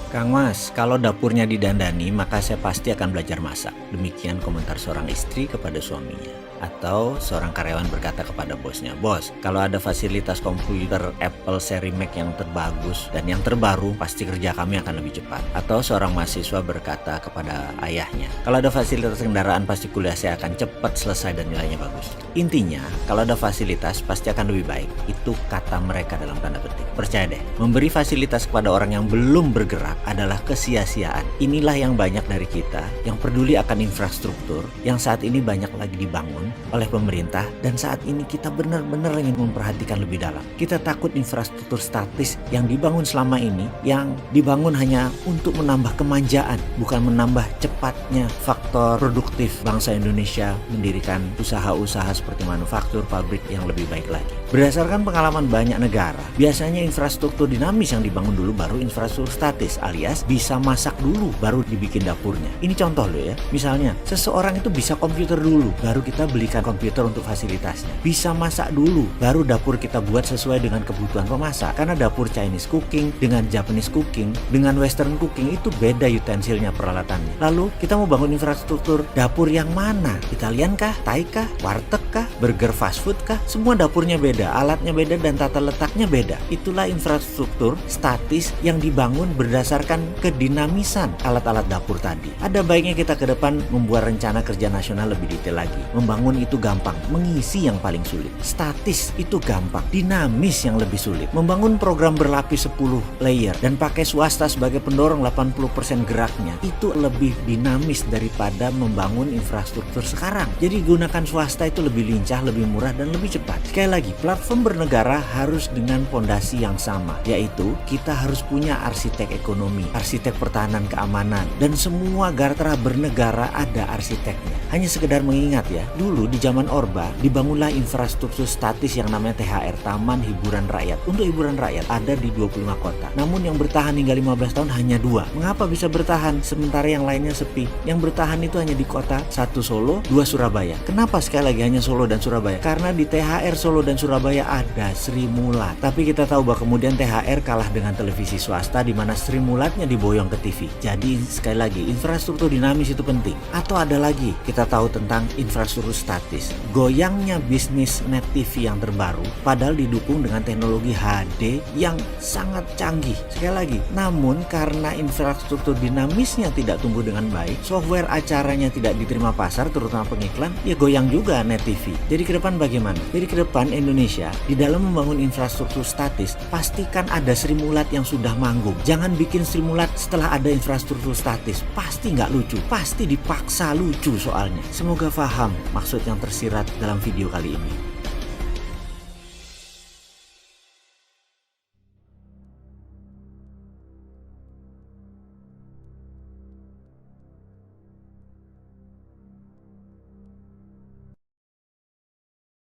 Kang Mas, kalau dapurnya didandani, maka saya pasti akan belajar masak. Demikian komentar seorang istri kepada suaminya. Atau seorang karyawan berkata kepada bosnya, "Bos, kalau ada fasilitas komputer Apple seri Mac yang terbagus dan yang terbaru, pasti kerja kami akan lebih cepat." Atau seorang mahasiswa berkata kepada ayahnya, "Kalau ada fasilitas kendaraan, pasti kuliah saya akan cepat selesai dan nilainya bagus." Intinya, kalau ada fasilitas, pasti akan lebih baik. Itu kata mereka dalam tanda petik. Percaya deh, memberi fasilitas kepada orang yang belum bergerak adalah kesia-siaan. Inilah yang banyak dari kita yang peduli akan infrastruktur yang saat ini banyak lagi dibangun oleh pemerintah, dan saat ini kita benar-benar ingin memperhatikan lebih dalam. Kita takut infrastruktur statis yang dibangun selama ini yang dibangun hanya untuk menambah kemanjaan, bukan menambah cepatnya faktor produktif bangsa Indonesia mendirikan usaha-usaha seperti manufaktur, pabrik yang lebih baik lagi. Berdasarkan pengalaman banyak negara, biasanya infrastruktur dinamis yang dibangun dulu baru infrastruktur statis, alias bisa masak dulu baru dibikin dapurnya. Ini contoh loh ya. Misalnya, seseorang itu bisa komputer dulu, baru kita belikan komputer untuk fasilitasnya. Bisa masak dulu, baru dapur kita buat sesuai dengan kebutuhan pemasak. Karena dapur Chinese cooking dengan Japanese cooking, dengan Western cooking itu beda utensilnya, peralatannya. Lalu kita mau bangun infrastruktur dapur yang mana? Italian kah? Thai kah? Warteg kah? Burger fast food kah? Semua dapurnya beda, alatnya beda, dan tata letaknya beda. Itulah infrastruktur statis yang dibangun berdasarkan kedinamisan alat-alat dapur tadi. Ada baiknya kita ke depan membuat rencana kerja nasional lebih detail lagi. Membangun itu gampang, mengisi yang paling sulit. Statis itu gampang, dinamis yang lebih sulit. Membangun program berlapis 10 layer dan pakai swasta sebagai pendorong 80% geraknya, itu lebih dinamis daripada membangun infrastruktur sekarang. Jadi gunakan swasta itu lebih lincah, lebih murah, dan lebih cepat. Sekali lagi, platform bernegara harus dengan fondasi yang sama, yaitu kita harus punya arsitek ekonomi, arsitek pertahanan keamanan, dan semua gartra bernegara ada arsiteknya. Hanya sekedar mengingat ya, dulu di zaman Orba dibangunlah infrastruktur statis yang namanya THR, Taman Hiburan Rakyat. Untuk hiburan rakyat ada di 25 kota. Namun yang bertahan hingga 15 tahun hanya 2. Mengapa bisa bertahan sementara yang lainnya sepi? Yang bertahan itu hanya di kota, 1 Solo, 2 Surabaya. Kenapa sekali lagi hanya Solo dan Surabaya? Karena di THR Solo dan Surabaya ada Sri Mulat. Tapi kita tahu bahwa kemudian THR kalah dengan televisi swasta di mana Sri Mulatnya diboyong ke TV. Jadi sekali lagi, infrastruktur dinamis itu penting. Atau ada lagi, kita tahu tentang infrastruktur statis. Goyangnya bisnis net TV yang terbaru padahal didukung dengan teknologi HD yang sangat canggih. Sekali lagi, namun karena infrastruktur dinamisnya tidak tumbuh dengan baik, software acaranya tidak diterima pasar, terutama pengiklan, ya goyang juga net TV. Jadi ke depan bagaimana? Jadi ke depan Indonesia di dalam membangun infrastruktur statis, pastikan ada Sri Mulat yang sudah manggung. Jangan bikin Sri Mulat setelah ada infrastruktur statis. Pasti nggak lucu, pasti dipaksa lucu soalnya. Semoga paham maksud yang tersirat dalam video kali ini.